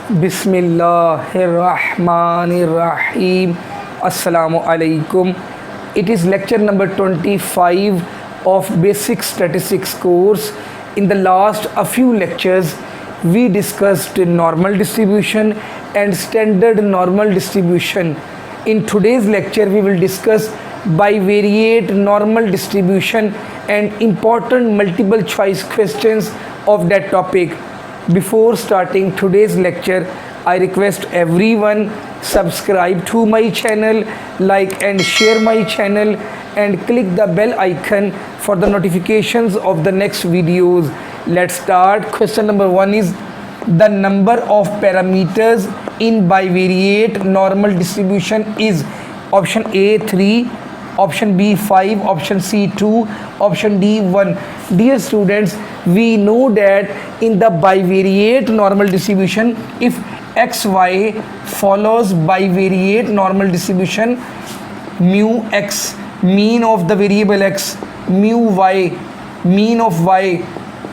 Bismillahirrahmanirrahim. Assalamu alaikum. It is lecture number 25 of basic statistics course. In the last a few lectures we discussed normal distribution and standard normal distribution. In today's lecture we will discuss bivariate normal distribution and important multiple choice questions of that topic. Before starting today's lecture, I request everyone subscribe to my channel, like and share my channel, and click the bell icon for the notifications of the next videos. Let's start. Question number 1 is the number of parameters in bivariate normal distribution is option A 3, option B 5, option C 2, option D 1. Dear students, we know that in the bivariate normal distribution, if xy follows bivariate normal distribution, mu x, mean of the variable x, mu y, mean of y,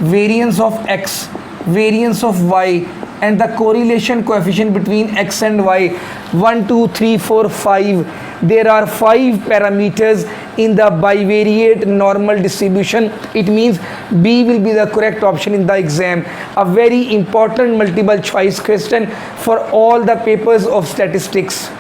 variance of x, variance of y, and the correlation coefficient between x and y, 1 2 3 4 5. There are 5 parameters in the bivariate normal distribution. It means B will be the correct option in the exam. A very important multiple choice question for all the papers of statistics.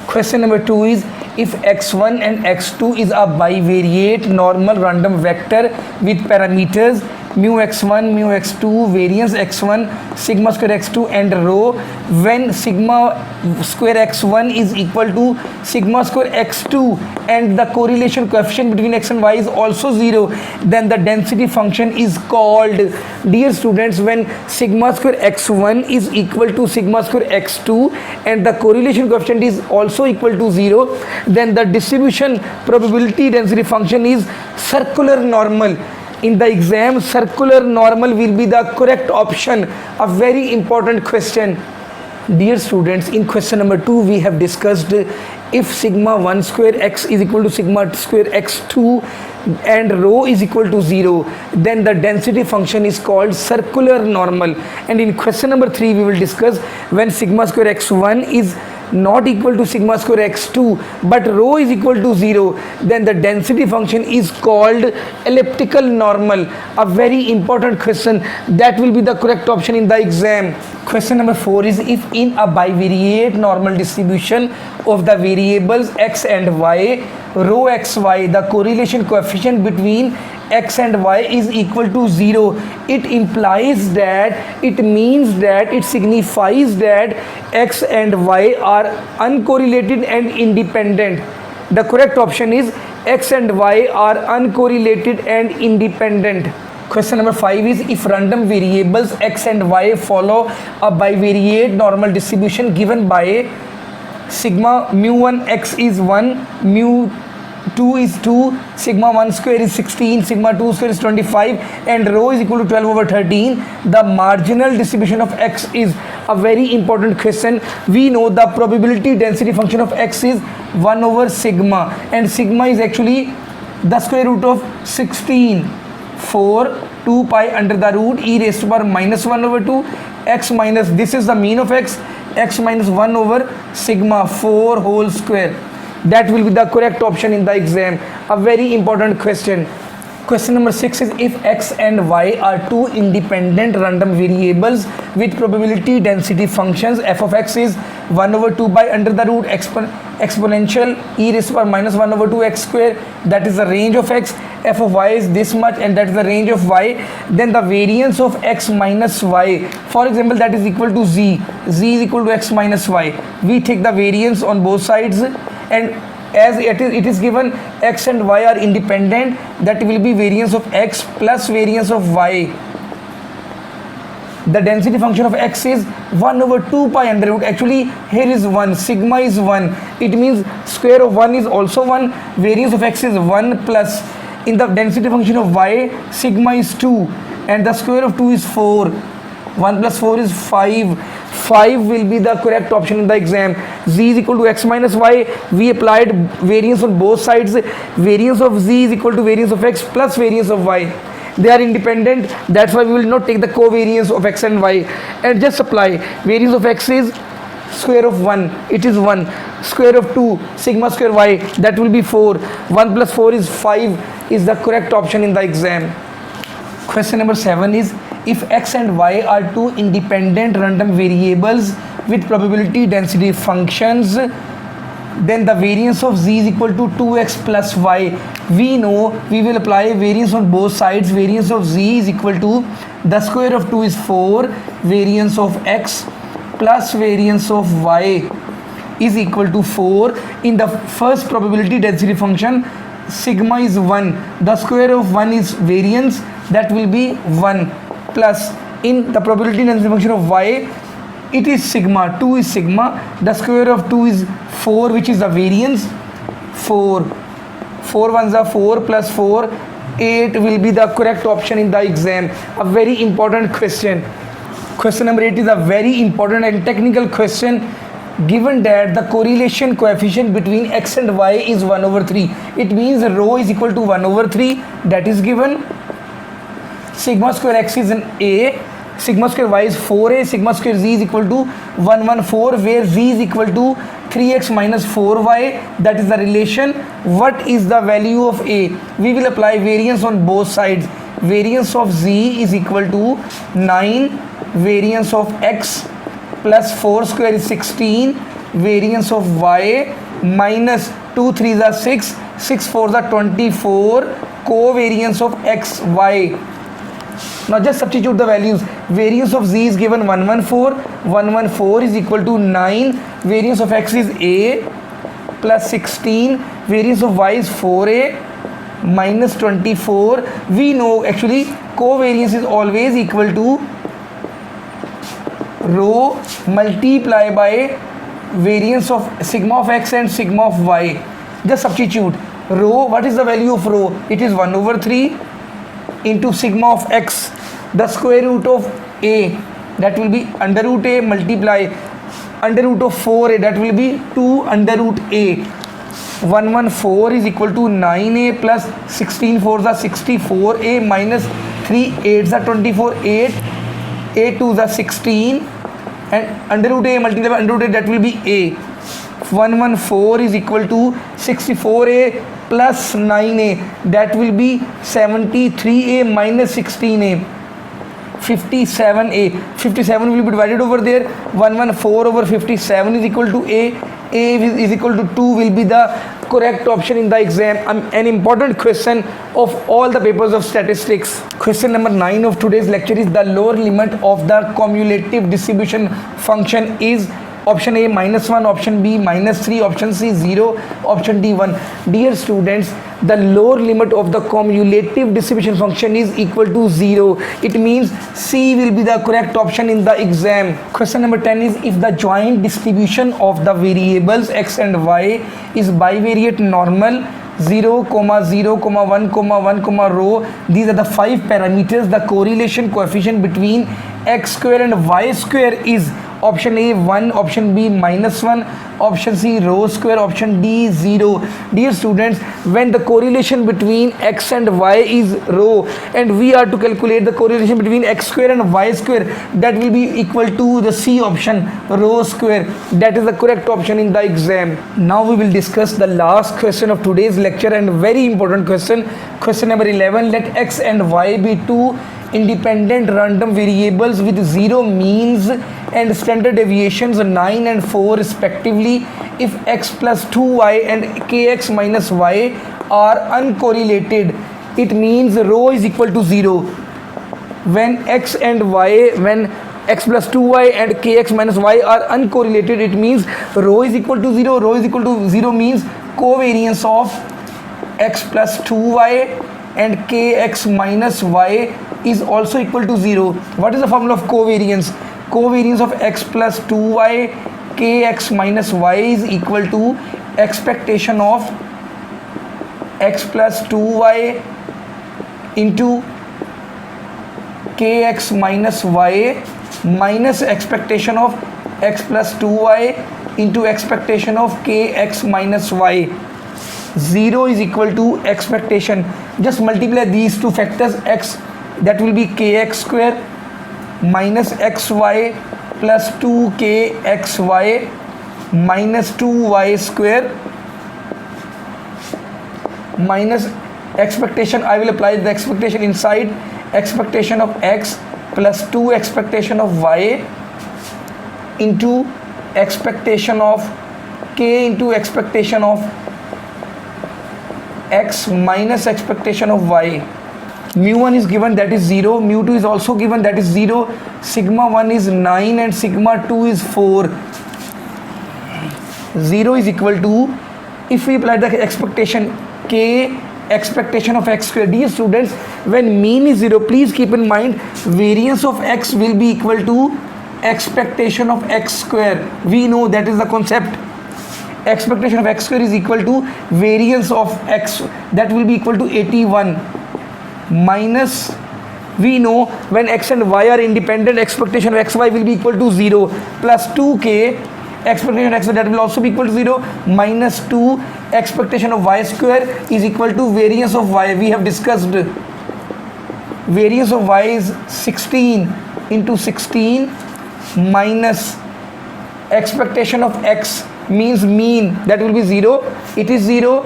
Question number 2 is if x1 and x2 is a bivariate normal random vector with parameters mu x1, mu x2, variance x1, sigma square x2 and rho, when sigma square x1 is equal to sigma square x2 and the correlation coefficient between x and y is also 0, then the density function is called. Dear students, when sigma square x1 is equal to sigma square x2 and the correlation coefficient is also equal to 0, then the distribution probability density function is circular normal. In the exam, circular normal will be the correct option. A very important question. Dear students, in question number 2 we have discussed if sigma 1 square x is equal to sigma square x2 and rho is equal to 0, then the density function is called circular normal. And in question number 3 we will discuss when sigma square x1 is not equal to sigma square x2 but rho is equal to 0, then the density function is called elliptical normal. A very important question that will be the correct option in the exam. Question number 4 is if in a bivariate normal distribution of the variables x and y, rho xy, the correlation coefficient between x and y is equal to 0, it implies that, it means that, it signifies that x and y are uncorrelated and independent. The correct option is x and y are uncorrelated and independent. Question number 5 is if random variables x and y follow a bivariate normal distribution given by sigma mu1 x is 1, mu 2 is 2, sigma 1 square is 16, sigma 2 square is 25 and rho is equal to 12 over 13, the marginal distribution of x is a very important question. We know the probability density function of x is 1 over sigma, and sigma is actually the square root of 16, 4, 2 pi under the root e raised to power minus 1 over 2, x minus, this is the mean of x minus 1 over sigma 4 whole square. That will be the correct option in the exam. A very important question. Question number 6 is if x and y are two independent random variables with probability density functions, f of x is 1 over 2 by under the root exponential e raised to power minus 1 over 2 x square, that is the range of x, f of y is this much and that is the range of y, then the variance of x minus y, for example, that is equal to z is equal to x minus y. We take the variance on both sides, and as it is given x and y are independent, that will be variance of x plus variance of y. The density function of x is 1 over 2 pi under root, actually here is 1, sigma is 1, it means square of 1 is also 1, variance of x is 1 plus, in the density function of y sigma is 2 and the square of 2 is 4, 1 plus 4 is 5. 5 will be the correct option in the exam. Z is equal to x minus y. We applied variance on both sides. Variance of z is equal to variance of x plus variance of y. They are independent. That's why we will not take the covariance of x and y. And just apply. Variance of x is square of 1. It is 1. Square of 2. Sigma square y. That will be 4. 1 plus 4 is 5 is the correct option in the exam. Question number 7 is, if x and y are two independent random variables with probability density functions, then the variance of z is equal to 2x plus y. We know we will apply variance on both sides. Variance of z is equal to the square of 2 is 4, variance of x plus variance of y is equal to 4. In the first probability density function, sigma is 1, the square of 1 is variance, that will be 1, plus in the probability density function of y, it is sigma, 2 is sigma, the square of 2 is 4, which is the variance, 4 ones are 4 plus 4, 8 will be the correct option in the exam. A very important question. Question number 8 is a very important and technical question. Given that the correlation coefficient between x and y is 1 over 3, it means rho is equal to 1 over 3, that is given. Sigma square x is an a, sigma square y is 4a, sigma square z is equal to 114, where z is equal to 3x minus 4y, that is the relation. What is the value of a? We will apply variance on both sides. Variance of z is equal to 9, variance of x plus 4 square is 16, variance of y minus 2 3s are 6, 6 4s are 24, covariance of x, y. Now just substitute the values. Variance of z is given 114, 114 is equal to 9, variance of x is a plus 16, variance of y is 4a minus 24. We know actually covariance is always equal to rho multiply by variance of sigma of x and sigma of y. Just substitute rho. What is the value of rho? It is 1 over 3 into sigma of x, the square root of a, that will be under root a, multiply under root of 4a, that will be 2 under root a. 114 is equal to 9a plus 16 4s are 64a minus 3 8s are 24, 8 8 2s are 16, and under root a multiplied by under root a, that will be a. 114 is equal to 64a plus 9a, that will be 73a minus 16a, 57a. 57 will be divided over there. 114 over 57 is equal to a is equal to 2 will be the correct option in the exam. An important question of all the papers of statistics. Question number 9 of today's lecture is, the lower limit of the cumulative distribution function is option A -1, option B -3, option C 0, option D 1. Dear students, the lower limit of the cumulative distribution function is equal to 0. It means C will be the correct option in the exam. Question number 10 is, if the joint distribution of the variables x and y is bivariate normal, 0, 0, 1, 1, rho, these are the 5 parameters, the correlation coefficient between x square and y square is option A 1, option B -1, option C rho square, option D 0. Dear students, when the correlation between x and y is rho, and we are to calculate the correlation between x square and y square, that will be equal to the C option, rho square. That is the correct option in the exam. Now we will discuss the last question of today's lecture, and very important question. Question number 11, let x and y be two independent random variables with 0 means and standard deviations 9 and 4 respectively. If x plus 2y and kx minus y are uncorrelated, it means rho is equal to 0. When x plus 2y and kx minus y are uncorrelated, it means rho is equal to 0. Rho is equal to 0 means covariance of x plus 2y and kx minus y is also equal to 0. What is the formula of covariance? Covariance of x plus 2y kx minus y is equal to expectation of x plus 2y into kx minus y minus expectation of x plus 2y into expectation of kx minus y. 0 is equal to expectation. Just multiply these two factors, x, that will be kx square minus xy plus 2kxy minus 2y square minus expectation. I will apply the expectation inside, expectation of x plus 2 expectation of y into expectation of k into expectation of x minus expectation of y. Mu1 is given, that is 0. Mu2 is also given, that is 0. Sigma 1 is 9 and sigma 2 is 4. 0 is equal to, if we apply the expectation k expectation of x square. Dear students, when mean is 0, please keep in mind variance of x will be equal to expectation of x square. We know that is the concept. Expectation of x square is equal to variance of x, that will be equal to 81 minus, we know when x and y are independent, expectation of xy will be equal to 0 plus 2k expectation of x, that will also be equal to 0 minus 2 expectation of y square is equal to variance of y. We have discussed variance of y is 16 into 16 minus expectation of x means mean, that will be 0. It is 0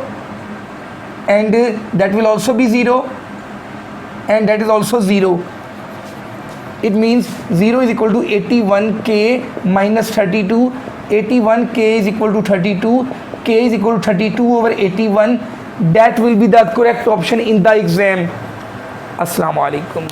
and that will also be 0 and that is also 0. It means 0 is equal to 81k minus 32. 81k is equal to 32. K is equal to 32 over 81. That will be the correct option in the exam. Assalamu alaikum.